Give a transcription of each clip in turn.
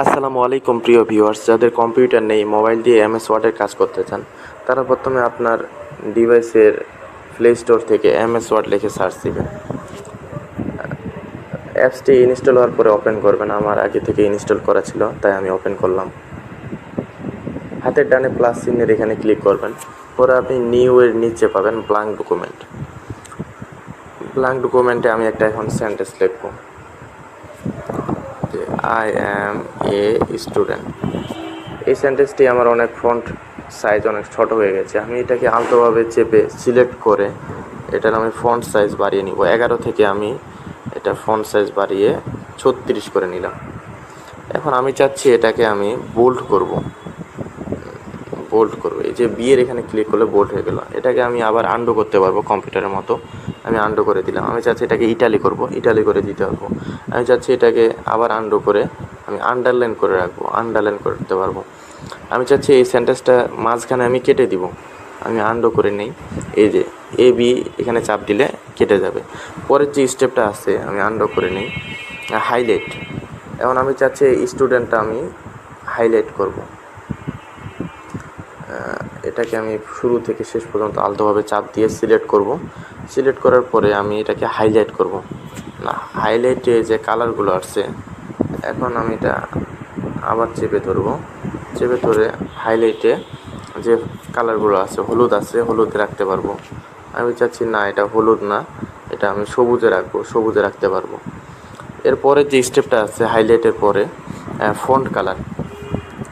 আসসালামু আলাইকুম প্রিয় ভিউয়ার্স, যাদের কম্পিউটার নেই মোবাইল দিয়ে এমএস ওয়ার্ডের কাজ করতে চান তারা প্রথমে আপনার ডিভাইসের প্লে স্টোর থেকে এমএস ওয়ার্ড লিখে সার্চ দিবেন। অ্যাপসটি ইনস্টল হওয়ার পরে ওপেন করবেন। আমার আগে থেকে ইনস্টল করা ছিল তাই আমি ওপেন করলাম। হাতের ডানে প্লাস চিহ্নের এখানে ক্লিক করবেন। পরে আপনি নিউ এর নিচে পাবেন ব্ল্যাঙ্ক ডকুমেন্ট। ব্ল্যাঙ্ক ডকুমেন্টে আমি একটা এখন সেন্টেন্স লিখব যে আই অ্যাম এ স্টুডেন্ট। এই সেন্টেন্সটি আমার অনেক ফন্ট সাইজ অনেক ছোট হয়ে গেছে। আমি এটাকে আলতোভাবে চেপে সিলেক্ট করে এটার আমি ফন্ট সাইজ বাড়িয়ে নিব। 11 থেকে আমি এটা ফন্ট সাইজ বাড়িয়ে 36 করে নিলাম। এখন আমি চাচ্ছি এটাকে আমি বোল্ড করব। এই যে বি এর এখানে ক্লিক করলে বোল্ড হয়ে গেল। এটাকে আমি আবার আন্ডু করতে পারবো কম্পিউটারের মতো। আমি আন্ডু করে দিলাম। আমি চাচ্ছি এটাকে ইটালি করব, ইটালি করে দিতে পারবো। আমি চাচ্ছি এটাকে আবার আন্ডু করে আমি আন্ডারলাইন করে রাখবো, আন্ডারলাইন করতে পারবো। আমি চাচ্ছি এই সেন্টেন্সটা মাঝখানে আমি কেটে দিব। আমি আন্ডু করে নেই। এই যে এ বি এখানে চাপ দিলে কেটে যাবে। পরের যে স্টেপটা আছে আমি আন্ডু করে নেই, হাইলাইট। এখন আমি চাচ্ছি স্টুডেন্টটা আমি হাইলাইট করব। এটাকে আমি শুরু থেকে শেষ পর্যন্ত আলতোভাবে চাপ দিয়ে সিলেক্ট করব। সিলেক্ট করার পরে আমি এটাকে হাইলাইট করব। না, হাইলাইটে যে কালারগুলো আসছে এখন আমি এটা আবার চেপে ধরবো। চেপে ধরে হাইলাইটে যে কালারগুলো আছে, হলুদ আছে, হলুদে রাখতে পারবো। আমি চাচ্ছি না, এটা হলুদ না, এটা আমি সবুজে রাখবো, সবুজে রাখতে পারবো। এরপরে যে স্টেপটা আছে হাইলাইটের পরে ফন্ট কালার,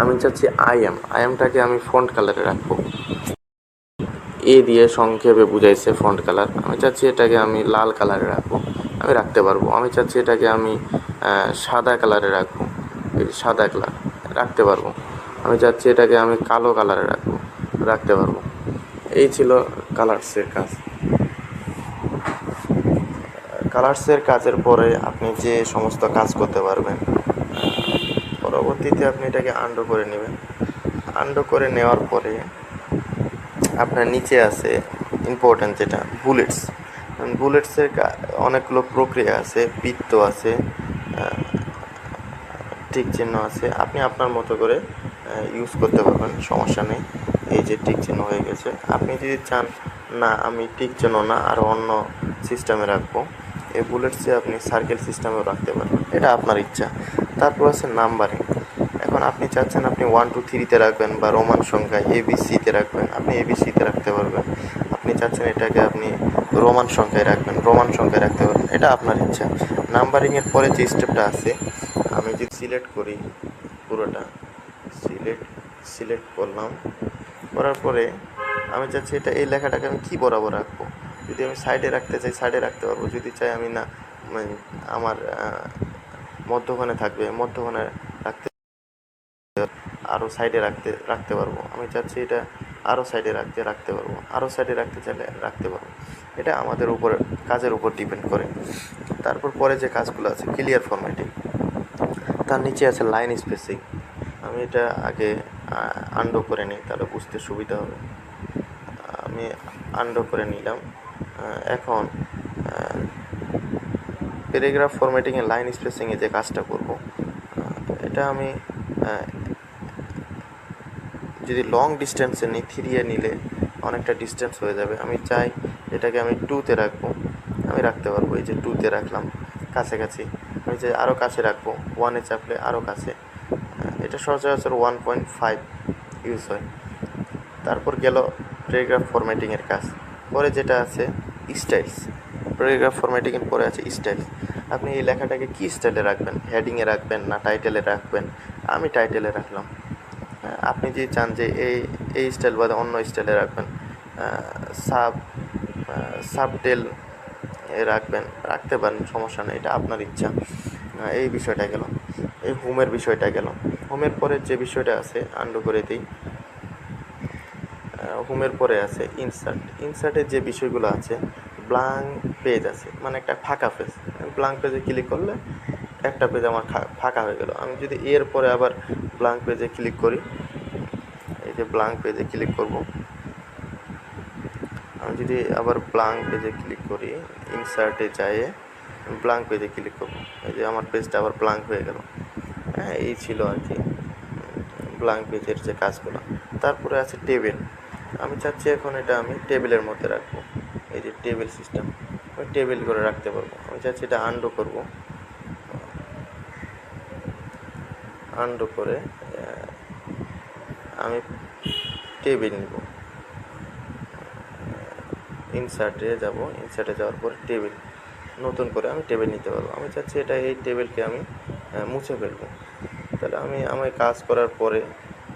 আমি চাচ্ছি আইএমটাকে আমি ফন্ট কালারে রাখবো। এ দিয়ে সংক্ষেপে বুঝাইছে ফন্ট কালার। আমি চাচ্ছি এটাকে আমি লাল কালারে রাখবো, আমি রাখতে পারবো। আমি চাচ্ছি এটাকে আমি সাদা কালারে রাখবো, সাদা কালার রাখতে পারবো। আমি চাচ্ছি এটাকে আমি কালো কালারে রাখবো, রাখতে পারবো। এই ছিল কালার্সের কাজ। কালার্সের কাজের পরে আপনি যে সমস্ত কাজ করতে পারবেন, পরবর্তীতে আপনি এটাকে আন্ডু করে নেবেন। আন্ডু করে নেওয়ার পরে আপনার নিচে আছে ইম্পর্ট্যান্ট যেটা বুলেটসের অনেকগুলো প্রক্রিয়া আছে, বৃত্ত আছে, টিক চিহ্ন আছে। আপনি আপনার মতো করে ইউজ করতে পারবেন, সমস্যা নেই। এই যে টিক চিহ্ন হয়ে গেছে। আপনি যদি চান না আমি টিক চিহ্ন না আরও অন্য সিস্টেমে রাখবো, এই বুলেটসে আপনি সার্কেল সিস্টেমেও রাখতে পারবেন, এটা আপনার ইচ্ছা। তারপর আছে নাম্বারিং। এখন আপনি চাচ্ছেন আপনি 1 2 3-তে রাখবেন বা রোমান সংখ্যা ABCতে রাখবেন, আপনি ABCতে রাখতে পারবেন। আপনি চাচ্ছেন এটাকে আপনি রোমান সংখ্যায় রাখবেন, রোমান সংখ্যায় রাখতে পারবেন, এটা আপনার ইচ্ছা। নাম্বারিংয়ের পরে যে স্টেপটা আছে, আমি যদি সিলেক্ট করি পুরোটা, সিলেক্ট করলাম, করার পরে আমি চাচ্ছি এটা এই লেখাটাকে আমি কী বরাবর রাখবো। যদি আমি সাইডে রাখতে চাই সাইডে রাখতে পারবো, যদি চাই আমি না আমার মধ্যখানে থাকবে, মধ্যখানে রাখতে, আরও সাইডে রাখতে পারবো। আমি চাচ্ছি এটা আরও সাইডে রাখতে পারবো, আরও সাইডে রাখতে চাইলে রাখতে পারবো। এটা আমাদের উপর, কাজের উপর ডিপেন্ড করে। তারপর পরে যে কাজগুলো আছে ক্লিয়ার ফরম্যাটিং, তার নিচে আছে লাইন স্পেসিং। আমি এটা আগে আন্ডু করে নিই, তাহলে বুঝতে সুবিধা হবে। আমি আন্ডু করে নিলাম। এখন প্যারাগ্রাফ ফরম্যাটিংয়ে লাইন স্পেসিংয়ে যে কাজটা করব, এটা আমি যদি লং ডিস্টেন্সে নিই, 3 নিলে অনেকটা ডিস্টেন্স হয়ে যাবে। আমি চাই এটাকে আমি 2-তে রাখবো, আমি রাখতে পারবো। এই যে 2-তে রাখলাম, কাছাকাছি। আমি যে আরও কাছে রাখবো, 1-এ চাপলে আরও কাছে। এটা সচরাচর 1.5 ইউজ হয়। তারপর গেল প্যারাগ্রাফ ফরম্যাটিংয়ের কাজ। পরে যেটা আছে স্টাইলস। প্যারাগ্রাফ ফরম্যাটিংয়ের পরে আছে স্টাইলস। আপনি এই লেখাটাকে কী স্টাইলে রাখবেন, হেডিংয়ে রাখবেন না টাইটেলে রাখবেন। আমি টাইটেলে রাখলাম। আপনি যদি চান যে এই স্টাইল বাদে অন্য স্টাইলে রাখবেন, সাবটেল রাখতে পারেন, সমস্যা নেই, এটা আপনার ইচ্ছা। এই বিষয়টা গেল। এই হোমের বিষয়টা গেল। হোমের পরে যে বিষয়টা আছে আন্ডু করে দিই। হোমের পরে আছে ইনসার্টের যে বিষয়গুলো আছে, ব্ল্যাঙ্ক পেজ আছে, মানে একটা ফাঁকা পেজ। ব্ল্যাঙ্ক পেজে ক্লিক করলে একটা পেজ আমার ফাঁকা হয়ে গেল। আমি যদি এর পরে আবার ব্ল্যাঙ্ক পেজে ক্লিক করি, এই যে ব্ল্যাঙ্ক পেজে ক্লিক করব, আমি যদি আবার ব্ল্যাঙ্ক পেজে ক্লিক করি, ইনসার্টে যাই ব্ল্যাঙ্ক পেজে ক্লিক করব, এই যে আমার পেজটা আবার ব্ল্যাঙ্ক হয়ে গেল। হ্যাঁ, এই ছিল আর কি ব্ল্যাঙ্ক পেজের যে কাজগুলো। তারপরে আছে টেবিল। আমি চাচ্ছি এখন এটা আমি টেবিলের মধ্যে রাখবো। এই যে টেবিল সিস্টেম, আমি টেবিল করে রাখতে পারবো। আমি চাচ্ছি এটা আন্ডু করব। আন্ডু করে আমি টেবিল নিব, ইনসার্টে যাব, ইনসার্টে যাওয়ার পরে টেবিল, নতুন করে আমি টেবিল নিতে পারবো। আমি চাচ্ছি এটা এই টেবিলকে আমি মুছে ফেলবো। তাহলে আমি কাজ করার পরে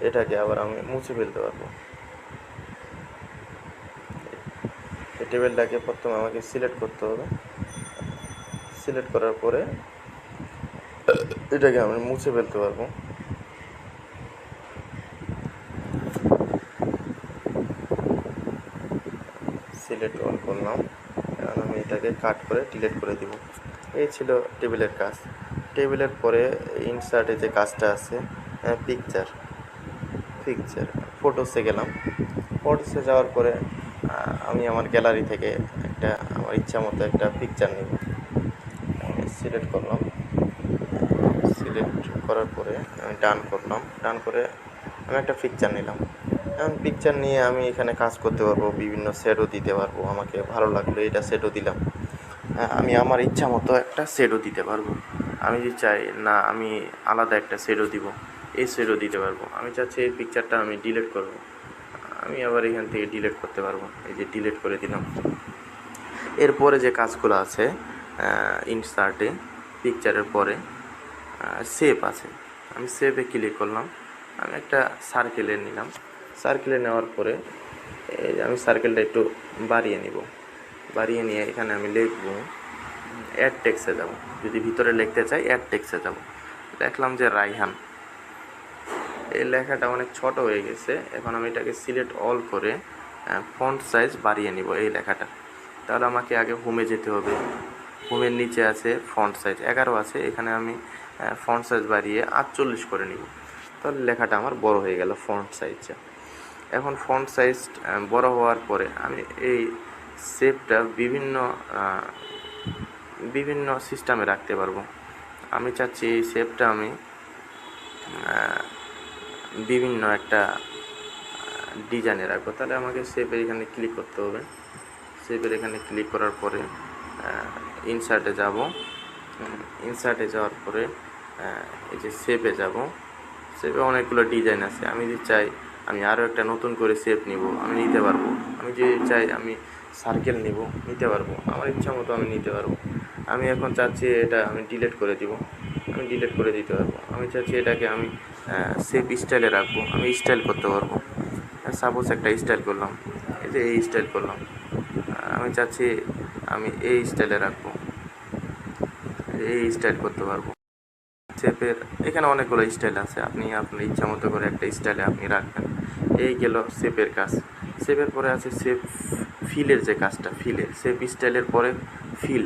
এটাকে আবার আমি মুছে ফেলতে পারবো। এই টেবিলটাকে প্রথমে আমাকে সিলেক্ট করতে হবে। সিলেক্ট করার পরে এটাকে আমি মুছে ফেলতে পারবো। সিলেক্ট অল করলাম, এখন আমি এটাকে কাট করে ডিলিট করে দিব। এই ছিল টেবিলের কাজ। টেবিলের পরে ইনসার্টে যে কাজটা আছে, পিকচার ফটোসে গেলাম। ফটোসে যাওয়ার পরে আমি আমার গ্যালারি থেকে একটা আমার ইচ্ছা মতো একটা পিকচার নিব। সিলেক্ট করলাম, সিলেক্ট করার পরে আমি ডান করলাম, ডান করে আমি একটা পিকচার নিলাম। এখন পিকচার নিয়ে আমি এখানে কাজ করতে পারবো, বিভিন্ন শেডও দিতে পারবো। আমাকে ভালো লাগলো এটা শেডও দিলাম। আমি আমার ইচ্ছা মতো একটা শেডও দিতে পারবো। আমি যদি চাই না আমি আলাদা একটা শেডও দিব, এই শেডও দিতে পারবো। আমি চাচ্ছি এই পিকচারটা আমি ডিলিট করব, আমি আবার এখান থেকে ডিলিট করতে পারবো। এই যে ডিলিট করে দিলাম। এরপরে যে কাজগুলো আছে ইনসার্টে পিকচারের পরে সেভ আছে, আমি সেভে ক্লিক করলাম। আমি একটা সার্কেলে নিলাম। সার্কেলে নেওয়ার পরে আমি সার্কেলটা একটু বাড়িয়ে নিব। বাড়িয়ে নিয়ে এখানে আমি লিখব, অ্যাড টেক্সটে যাব। যদি ভিতরে লিখতে চাই অ্যাড টেক্সটে যাব। দেখলাম যে রাইহান, এই লেখাটা অনেক ছোট হয়ে গেছে। এখন আমি এটাকে সিলেক্ট অল করে ফন্ট সাইজ বাড়িয়ে নিব এই লেখাটা। তাহলে আমাকে আগে হোমে যেতে হবে। হোমের নিচে আছে ফন্ট সাইজ 11 আছে, এখানে আমি ফন্ট সাইজ বাড়িয়ে 48 করে নিব। তাহলে লেখাটা আমার বড় হয়ে গেল ফন্ট সাইজটা। এখন ফন্ট সাইজ বড় হওয়ার পরে আমি এই শেপটা বিভিন্ন সিস্টেমে রাখতে পারবো। আমি চাচ্ছি এই শেপটা আমি বিভিন্ন একটা ডিজাইনে রাখবো। তাহলে আমাকে শেপের এখানে ক্লিক করতে হবে। শেপের এখানে ক্লিক করার পরে ইনসার্টে যাব। ইনসার্টে যাওয়ার পরে এই যে শেপে যাব। শেপে অনেকগুলো ডিজাইন আছে। আমি যদি চাই আমি আরও একটা নতুন করে শেপ নিব, আমি নিতে পারবো। আমি যদি চাই আমি সার্কেল নিব, নিতে পারবো। আমার ইচ্ছা মতো আমি নিতে পারবো। আমি এখন চাচ্ছি এটা আমি ডিলিট করে দিব, আমি ডিলিট করে দিতে পারবো। আমি চাচ্ছি এটাকে আমি শেপ স্টাইলে রাখবো, আমি স্টাইল করতে পারবো। সাপোজ একটা স্টাইল করলাম, এই যে এই স্টাইল করলাম। আমি চাচ্ছি আমি এই স্টাইলে রাখবো, এই স্টাইল করতে পারবো। শেপের এখানে অনেকগুলো স্টাইল আছে, আপনি আপনার ইচ্ছা মতো করে একটা স্টাইলে আপনি রাখবেন। এই গেল শেপের কাজ। শেপের পরে আছে শেপ ফিলের যে কাজটা, ফিলে শেপ স্টাইলের পরে ফিল।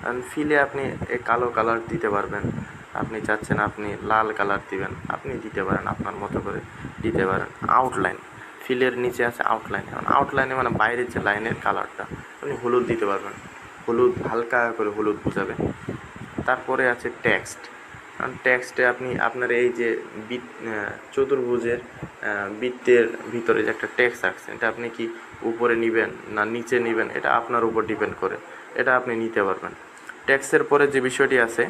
কারণ ফিলে আপনি কালো কালার দিতে পারবেন, আপনি চাচ্ছেন আপনি লাল কালার দিবেন, আপনি দিতে পারেন আপনার মতো করে দিতে পারেন। আউটলাইন, ফিলের নিচে আছে আউটলাইন। এখন আউটলাইনে মানে বাইরের যে লাইনের কালারটা আপনি হলুদ দিতে পারবেন, হলুদ হালকা করে হলুদ বোঝাবে। তারপরে আছে টেক্সট। কারণ টেক্সটে আপনি আপনার এই যে চতুর্ভুজের বৃত্তের ভিতরে যে একটা টেক্সট রাখছেন, এটা আপনি কি উপরে নেবেন না নিচে নেবেন, এটা আপনার উপর ডিপেন্ড করে, এটা আপনি নিতে পারবেন। টেক্সটের পরে যে বিষয়টি আছে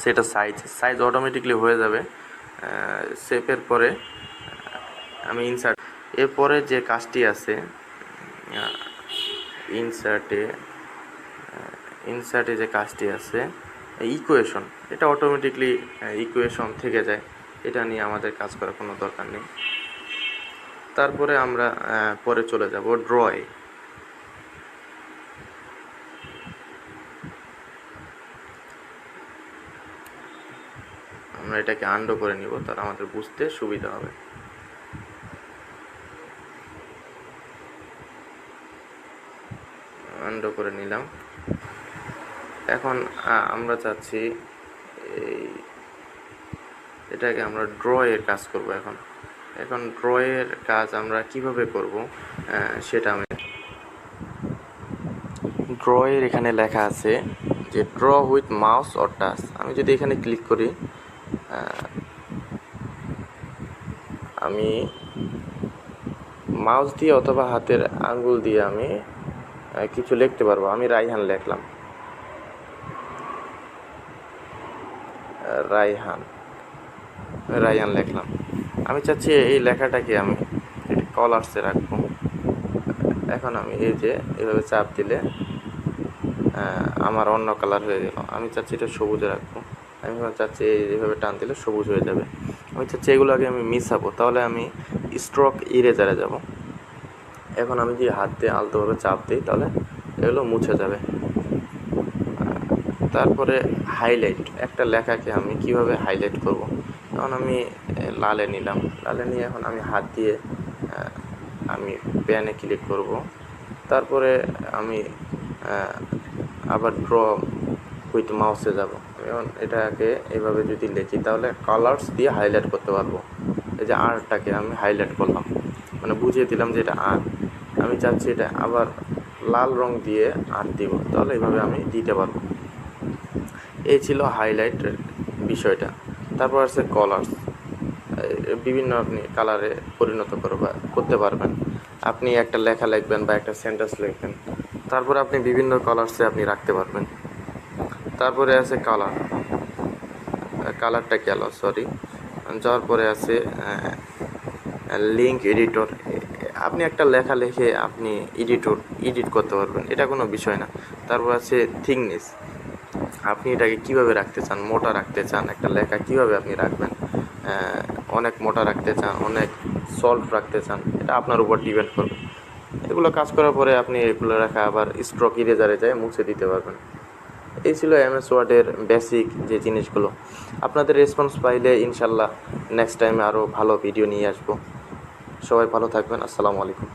সেটা সাইজ অটোমেটিকলি হয়ে যাবে। শেপের পরে আমি ইনসার্ট, এরপরে যে কাজটি আছে ইনসার্টে যে কাজটি আছে ইকুয়েশন, এটা অটোমেটিকলি ইকুয়েশন থেকে যায়, এটা নিয়ে আমাদের কাজ করার কোনো দরকার নেই। তারপরে আমরা পরে চলে যাব ড্রয়ে। আমরা এটাকে আন্ডু করে নিব, তাহলে আমাদের বুঝতে সুবিধা হবে। আন্ডু করে নিলাম। এখন আমরা চাচ্ছি এটাকে আমরা ড্রয়ের কাজ করব। এখন ড্রয়ের কাজ আমরা কিভাবে করব সেটা আমি ড্রয়ের এখানে লেখা আছে যে draw with mouse or touch. আমি যদি এখানে ক্লিক করি আমি মাউস দিয়ে অথবা হাতের আঙ্গুল দিয়ে আমি কিছু লিখতে পারবো। আমি রায়হান লিখলাম, রায়হান লিখলাম। আমি চাচ্ছি এই লেখাটাকে আমি কলার্সে রাখবো। এখন আমি এই যে এভাবে চাপ দিলে আমার অন্য কালার হয়ে গেল। আমি চাচ্ছি এটা সবুজে রাখবো। আমি চাচ্ছি এইভাবে টান দিলে সবুজ হয়ে যাবে। আমি চাচ্ছি এগুলোকে আমি মিশাবো, তাহলে আমি স্ট্রোক ইরেজারে যাব। এখন আমি যদি হাত দিয়ে আলতোভাবে চাপ দিই তাহলে এগুলো মুছে যাবে। তারপরে হাইলাইট, একটা লেখাকে আমি কিভাবে হাইলাইট করব। এখন আমি লালে নিলাম, লালে নিয়ে এখন আমি হাত দিয়ে আমি পেনে ক্লিক করব। তারপরে আমি আবার ড্র উইথ মাউসে যাব। এখন এটাকে এইভাবে যদি লিখি তাহলে কালার্স দিয়ে হাইলাইট করতে পারবো। এই যে আরটাকে আমি হাইলাইট করলাম, মানে বুঝিয়ে দিলাম যে এটা আর। আমি চাচ্ছি এটা আবার লাল রং দিয়ে আর দিব, তাহলে এইভাবে আমি দিতে পারবো। এই ছিল হাইলাইটের বিষয়টা। তারপর আছে কালার্স, বিভিন্ন আপনি কালারে পরিণত করতে পারবেন। আপনি একটা লেখা লিখবেন বা একটা সেন্টেন্স লিখবেন, তারপরে আপনি বিভিন্ন কালার্সে আপনি রাখতে পারবেন। তারপরে আছে কালারটা গেল, যাওয়ার পরে আছে লিঙ্ক এডিটর। আপনি একটা লেখা লিখে আপনি এডিট করতে পারবেন, এটা কোনো বিষয় না। তারপর আছে থিকনেস, আপনি এটাকে কীভাবে রাখতে চান, মোটা রাখতে চান, একটা লেখা কীভাবে আপনি রাখবেন, অনেক মোটা রাখতে চান, অনেক সল্ট রাখতে চান, এটা আপনার উপর ডিপেন্ড করবে। এগুলো কাজ করার পরে আপনি এগুলো রাখা আবার স্ট্রোক ইরেজারে যায় মুছে দিতে পারবেন। এই ছিল এমএস ওয়ার্ডের বেসিক যে জিনিসগুলো। আপনাদের রেসপন্স পাইলে ইনশাল্লাহ নেক্সট টাইমে আরও ভালো ভিডিও নিয়ে আসবো। সবাই ভালো থাকবেন। আসসালামু আলাইকুম।